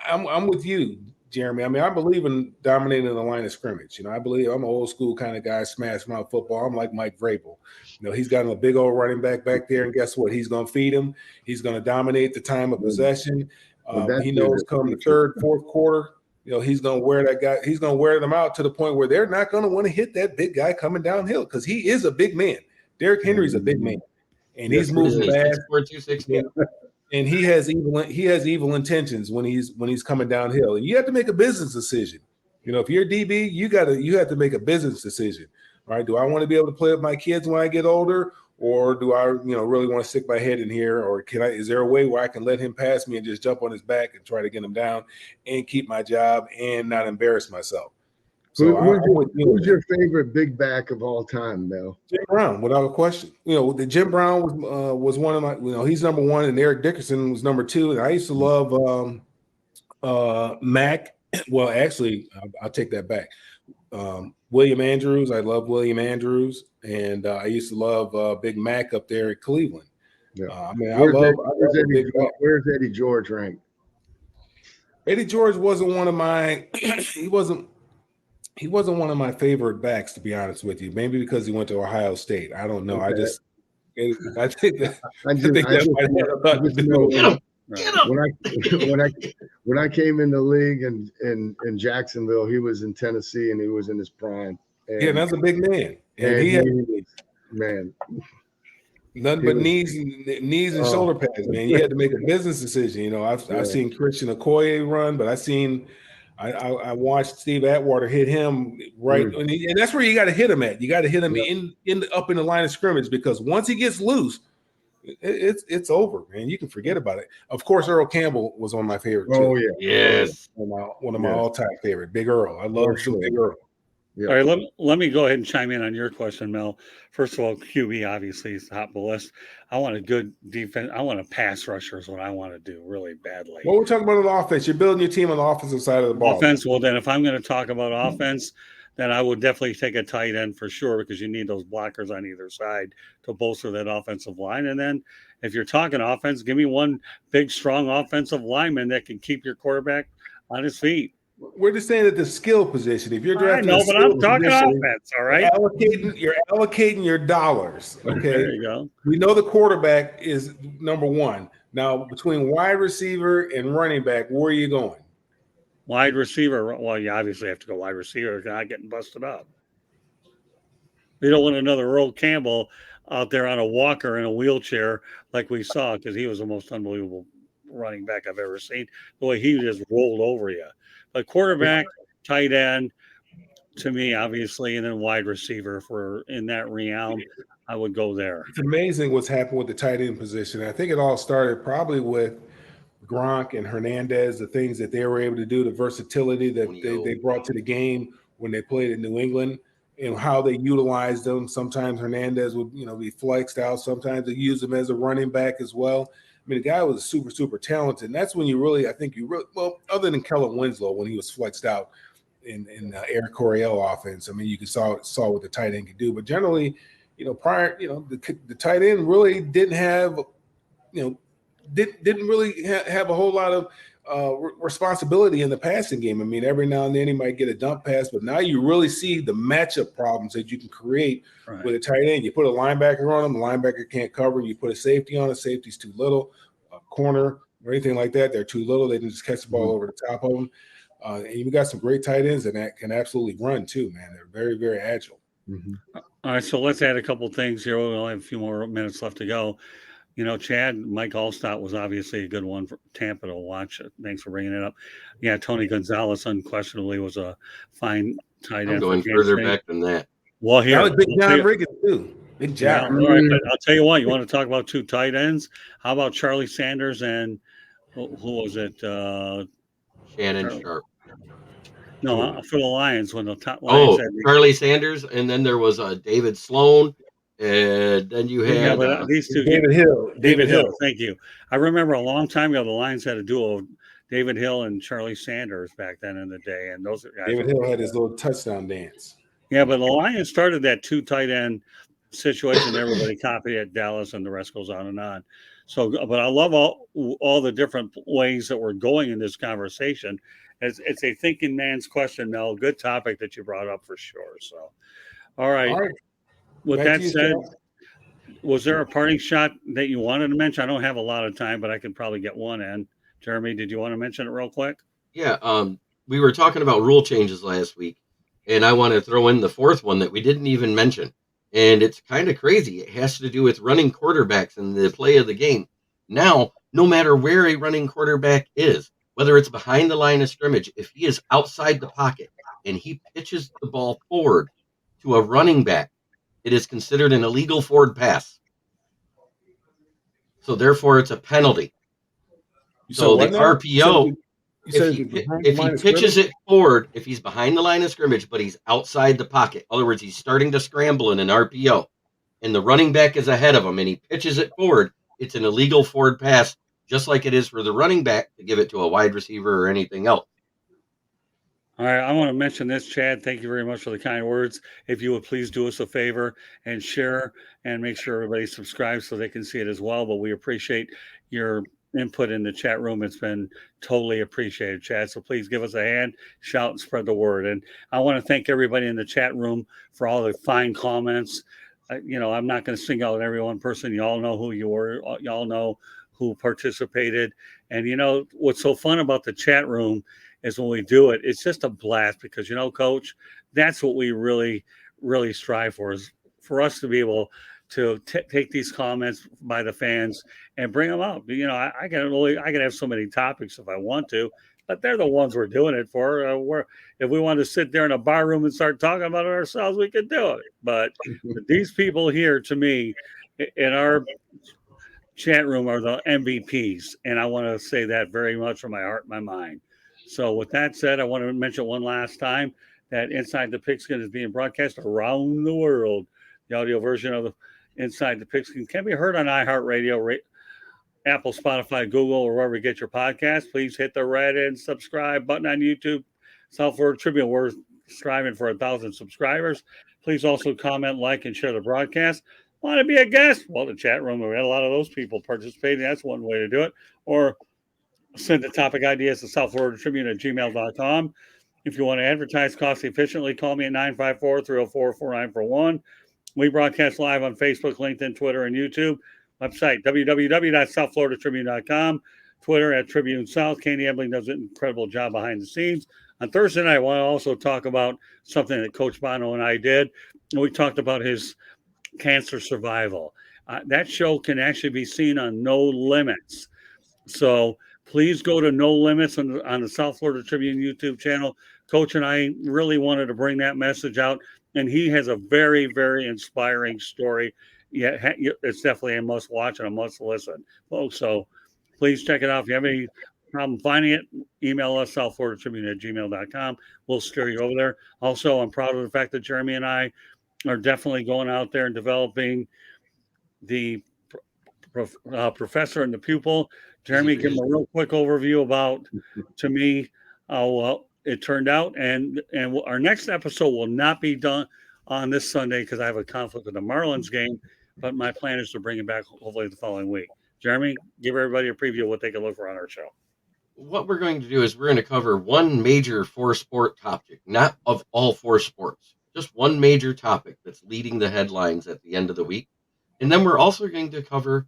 I'm with you, Jeremy. I mean, I believe in dominating the line of scrimmage. You know, I believe I'm an old school kind of guy, smash mouth football. I'm like Mike Vrabel. You know, he's got a big old running back there, and guess what? He's going to feed him. He's going to dominate the time of possession. He knows come the 3rd, 4th quarter, he's going to wear that guy. He's going to wear them out to the point where they're not going to want to hit that big guy coming downhill because he is a big man. Derrick Henry's a big man, and he's moving fast. 260. And he has evil intentions when he's coming downhill. And you have to make a business decision. If you're a DB, you have to make a business decision. Right? Do I want to be able to play with my kids when I get older, or do I, really want to stick my head in here, or is there a way where I can let him pass me and just jump on his back and try to get him down and keep my job and not embarrass myself? So who's your favorite big back of all time, Mel? Jim Brown, without a question. The Jim Brown was one of my. He's number one, and Eric Dickerson was number two. And I used to love Mac. Well, actually, I'll take that back. William Andrews. I love William Andrews, and I used to love Big Mac up there at Cleveland. Yeah. Where's Eddie George ranked? Eddie George wasn't one of my. He wasn't one of my favorite backs, to be honest with you. Maybe because he went to Ohio State. I don't know. Okay. I think that might have a lot to do with it. When I came in the league in Jacksonville, he was in Tennessee and he was in his prime. And that's a big man. Man, nothing but knees and shoulder pads, man. You had to make a business decision. I've seen Christian Okoye run, but I watched Steve Atwater hit him right, and that's where you got to hit him at. You got to hit him up in the line of scrimmage, because once he gets loose, it's over, man. You can forget about it. Of course, Earl Campbell was one of my favorite. Oh too. Yes, one of my all-time favorite. Big Earl, I love Big Earl. Yeah. All right, let me go ahead and chime in on your question, Mel. First of all, QB obviously is top of the list. I want a good defense. I want a pass rusher is what I want to do really badly. Well, we're talking about an offense. You're building your team on the offensive side of the ball. Offense. Well, then if I'm going to talk about offense, then I would definitely take a tight end for sure, because you need those blockers on either side to bolster that offensive line. And then if you're talking offense, give me one big, strong offensive lineman that can keep your quarterback on his feet. We're just saying that the skill position. If you're drafting, I know, but I'm talking offense. All right, you're allocating your dollars. Okay, there you go. We know the quarterback is number one. Now, between wide receiver and running back, where are you going? Wide receiver. Well, you obviously have to go wide receiver. You're not getting busted up. You don't want another Earl Campbell out there on a walker in a wheelchair like we saw, because he was the most unbelievable running back I've ever seen. The way he just rolled over you. But quarterback, tight end, to me, obviously, and then wide receiver. If we're in that realm, I would go there. It's amazing what's happened with the tight end position. I think it all started probably with Gronk and Hernandez, the things that they were able to do, the versatility that they brought to the game when they played in New England, and how they utilized them. Sometimes Hernandez would, be flexed out. Sometimes they used him as a running back as well. I mean, the guy was super, super talented. And that's when other than Kellen Winslow, when he was flexed out in Eric Coryell offense, I mean, you saw what the tight end could do. But generally, the tight end really didn't have, didn't really have a whole lot of responsibility in the passing game. I mean, every now and then he might get a dump pass, but now you really see the matchup problems that you can create with a tight end. You put a linebacker on him, the linebacker can't cover. You put a safety on it, safety's too little. A corner or anything like that, they're too little. They can just catch the ball over the top of them. And you've got some great tight ends that can absolutely run too, man. They're very, very agile. Mm-hmm. All right, so let's add a couple things here. We only have a few more minutes left to go. Chad, Mike Allstott was obviously a good one for Tampa to watch. Thanks for bringing it up. Yeah, Tony Gonzalez unquestionably was a fine tight end. I'm going further back than that. Well, here, Big John Riggins too. Big John. Yeah, all right, but I'll tell you what. You want to talk about two tight ends? How about Charlie Sanders and who was it? Shannon Sharp. No, for the Lions when the top Lions. Charlie Sanders, and then there was David Sloan. And then you had these two. David Hill. David Hill. Thank you. I remember a long time ago the Lions had a duo, David Hill and Charlie Sanders back then in the day, and those guys. David Hill had his little touchdown dance. Yeah, but the Lions started that two tight end situation. Everybody copied at Dallas, and the rest goes on and on. So, but I love all the different ways that we're going in this conversation. It's a thinking man's question, Mel. Good topic that you brought up for sure. So, all right. With that said, was there a parting shot that you wanted to mention? I don't have a lot of time, but I could probably get one in. Jeremy, did you want to mention it real quick? Yeah. we were talking about rule changes last week, and I want to throw in the fourth one that we didn't even mention. And it's kind of crazy. It has to do with running quarterbacks and the play of the game. Now, no matter where a running quarterback is, whether it's behind the line of scrimmage, if he is outside the pocket and he pitches the ball forward to a running back, it is considered an illegal forward pass. So therefore, it's a penalty. So the RPO, if he pitches it forward, if he's behind the line of scrimmage, but he's outside the pocket, in other words, he's starting to scramble in an RPO, and the running back is ahead of him, and he pitches it forward, it's an illegal forward pass, just like it is for the running back to give it to a wide receiver or anything else. All right, I want to mention this, Chad. Thank you very much for the kind words. If you would please do us a favor and share and make sure everybody subscribes so they can see it as well. But we appreciate your input in the chat room. It's been totally appreciated, Chad. So please give us a hand, shout, and spread the word. And I want to thank everybody in the chat room for all the fine comments. I'm not going to single out every one person. You all know who you were. You all know who participated. And what's so fun about the chat room is when we do it, it's just a blast because, Coach, that's what we really, really strive for, is for us to be able to take these comments by the fans and bring them up. I can have so many topics if I want to, but they're the ones we're doing it for. If we want to sit there in a bar room and start talking about it ourselves, we could do it. But these people here, to me, in our chat room, are the MVPs, and I want to say that very much from my heart and my mind. So with that said, I want to mention one last time that Inside the Pigskin is being broadcast around the world. The audio version of Inside the Pigskin can be heard on iHeartRadio, Apple, Spotify, Google, or wherever you get your podcast. Please hit the red and subscribe button on YouTube. South Florida Tribune, we're striving for 1,000 subscribers. Please also comment, like, and share the broadcast. Want to be a guest? Well, the chat room, we had a lot of those people participating. That's one way to do it. Or send the topic ideas to southfloridatribune@gmail.com. If you want to advertise cost efficiently, call me at 954-304-4941. We broadcast live on Facebook, LinkedIn, Twitter, and YouTube. Website, www.southfloridatribune.com. Twitter @Tribune South. Candy Ebling does an incredible job behind the scenes. On Thursday night, I want to also talk about something that Coach Bono and I did. We talked about his cancer survival. That show can actually be seen on No Limits. So please go to No Limits on the South Florida Tribune YouTube channel. Coach and I really wanted to bring that message out, and he has a very, very inspiring story. Yeah, it's definitely a must watch and a must listen, folks. So please check it out. If you have any problem finding it, email us, southfloridatribune@gmail.com. We'll steer you over there. Also, I'm proud of the fact that Jeremy and I are definitely going out there and developing the professor and the pupil. Jeremy, give them a real quick overview about, to me, how it turned out. And our next episode will not be done on this Sunday because I have a conflict with the Marlins game, but my plan is to bring it back hopefully the following week. Jeremy, give everybody a preview of what they can look for on our show. What we're going to do is we're going to cover one major four-sport topic, not of all four sports, just one major topic that's leading the headlines at the end of the week. And then we're also going to cover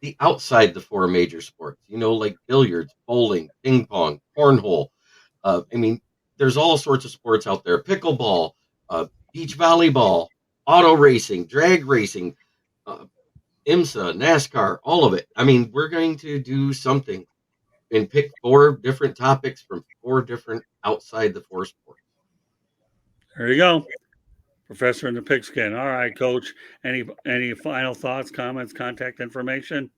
the outside the four major sports, like billiards, bowling, ping pong, cornhole. There's all sorts of sports out there, pickleball, beach volleyball, auto racing, drag racing, IMSA, NASCAR, all of it. We're going to do something and pick 4 different topics from 4 different outside the 4 sports. There you go. Professor in the Pigskin. All right, Coach. Any final thoughts, comments, contact information?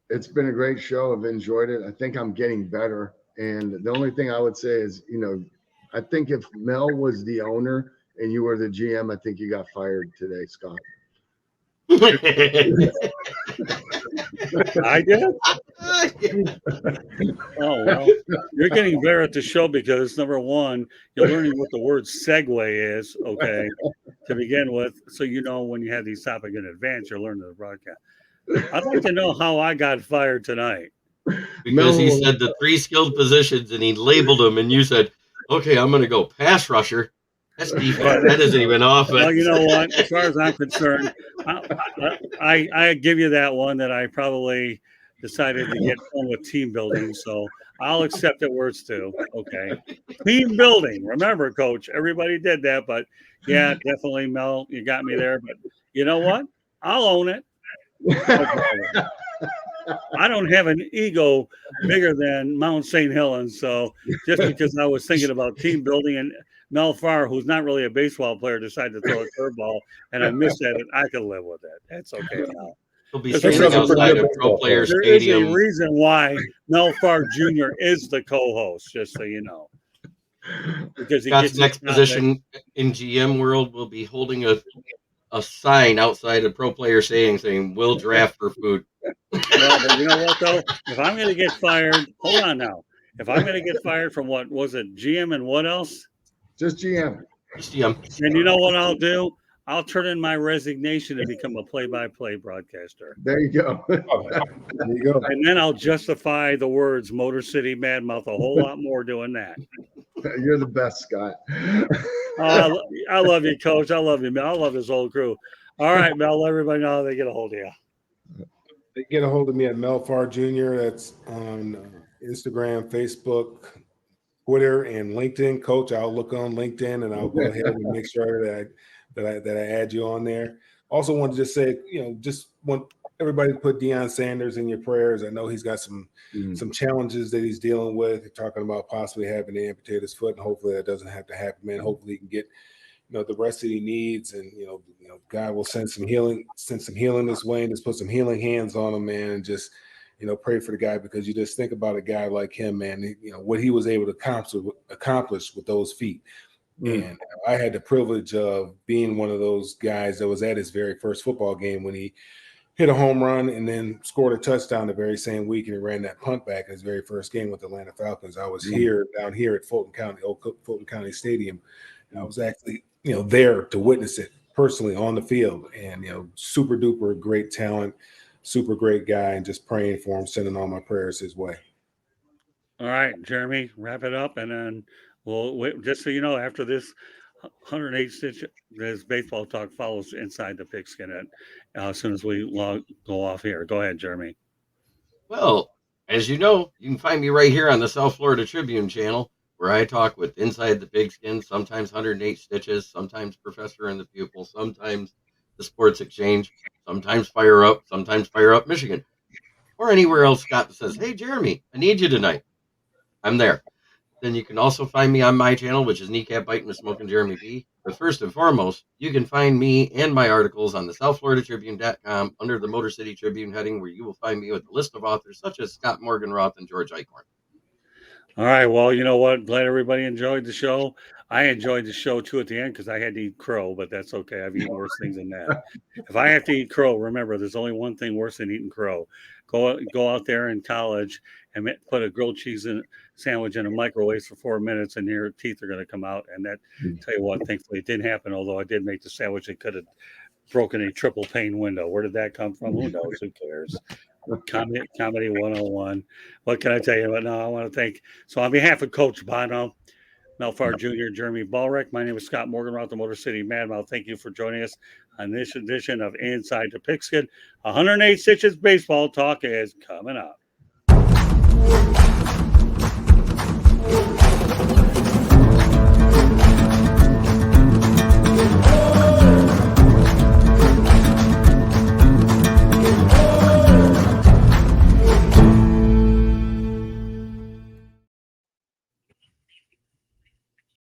It's been a great show. I've enjoyed it. I think I'm getting better. And the only thing I would say is, I think if Mel was the owner and you were the GM, I think you got fired today, Scott. I did? Oh, well, you're getting better at the show because, number one, you're learning what the word segue is, okay, to begin with. So, when you have these topics in advance, you're learning the broadcast. I'd like to know how I got fired tonight. Because he said the 3 skilled positions and he labeled them, and you said, okay, I'm going to go pass rusher. That's defense. That isn't even offense. Well, you know what? As far as I'm concerned, I give you that one that I probably decided to get fun with team building. So I'll accept it where it's due. Okay. Team building. Remember, Coach, everybody did that. But yeah, definitely, Mel, you got me there. But you know what? I'll own it. No, I don't have an ego bigger than Mount St. Helens. So just because I was thinking about team building and Mel Farr, who's not really a baseball player, decided to throw a curveball and I missed that, I can live with it. That's okay now. He'll be There's standing a outside of Pro Player There is a Stadium. reason why Mel Farr Jr. is the co-host, just so you know. Because Scott's next position in GM world will be holding a sign outside of Pro Player Stadium saying, "We'll draft for food." Well, but you know what, though? If I'm going to get fired, hold on now. If I'm going to get fired from what was it, GM and what else? Just GM. Just GM. And you know what I'll do? I'll turn in my resignation to become a play-by-play broadcaster. There you go. There you go. And then I'll justify the words Motor City Madmouth a whole lot more doing that. You're the best, Scott. I love you, Coach. I love you, Mel. I love this whole crew. All right, Mel, let everybody know how they get a hold of you. They get a hold of me at Mel Farr Jr. That's on Instagram, Facebook, Twitter, and LinkedIn. Coach, I'll look on LinkedIn and I'll go ahead and make sure that I add you on there. Also want to just say, just want everybody to put Deion Sanders in your prayers. I know he's got some challenges that he's dealing with. They're talking about possibly having to amputate his foot, and hopefully that doesn't have to happen, man. Hopefully he can get the rest that he needs, and God will send some healing this way, and just put some healing hands on him, man, and just pray for the guy, because you just think about a guy like him, man. What he was able to accomplish with those feet. And I had the privilege of being one of those guys that was at his very first football game when he hit a home run and then scored a touchdown the very same week, and he ran that punt back in his very first game with the Atlanta Falcons. I was down here at Fulton County Stadium, and I was actually there to witness it personally on the field. And super duper great talent, super great guy, and just praying for him, sending all my prayers his way. All right, Jeremy, wrap it up, and then we'll wait, just so you know, after this 108 stitch, this baseball talk follows Inside the Pigskin as soon as we go off here. Go ahead, Jeremy. Well, as you know, you can find me right here on the South Florida Tribune channel, where I talk with Inside the Pigskin, sometimes 108 Stitches, sometimes Professor and the Pupil, sometimes the Sports Exchange, sometimes Fire Up Michigan, or anywhere else Scott says, "Hey, Jeremy, I need you tonight." I'm there. Then you can also find me on my channel, which is Kneecap Biting with Smoking Jeremy B. But first and foremost, you can find me and my articles on the SouthFloridaTribune.com under the Motor City Tribune heading, where you will find me with a list of authors such as Scott Morganroth and George Eichhorn. All right. Well, you know what? Glad everybody enjoyed the show. I enjoyed the show, too, at the end because I had to eat crow, but that's okay. I've eaten worse things than that. If I have to eat crow, remember, there's only one thing worse than eating crow. Go out there in college and put a grilled cheese sandwich in a microwave for 4 minutes, and your teeth are going to come out. And that, tell you what, thankfully it didn't happen, although I did make the sandwich that could have broken a triple pane window. Where did that come from? Who knows? Who cares? Comedy 101. What can I tell you? But no, I want to thank. So on behalf of Coach Bono, Mel Farr Jr., Jeremy Ballrick, my name is Scott Morganroth, the Motor City Madmouth. Thank you for joining us on this edition of Inside the Pigskin. 108 Stitches Baseball Talk is coming up.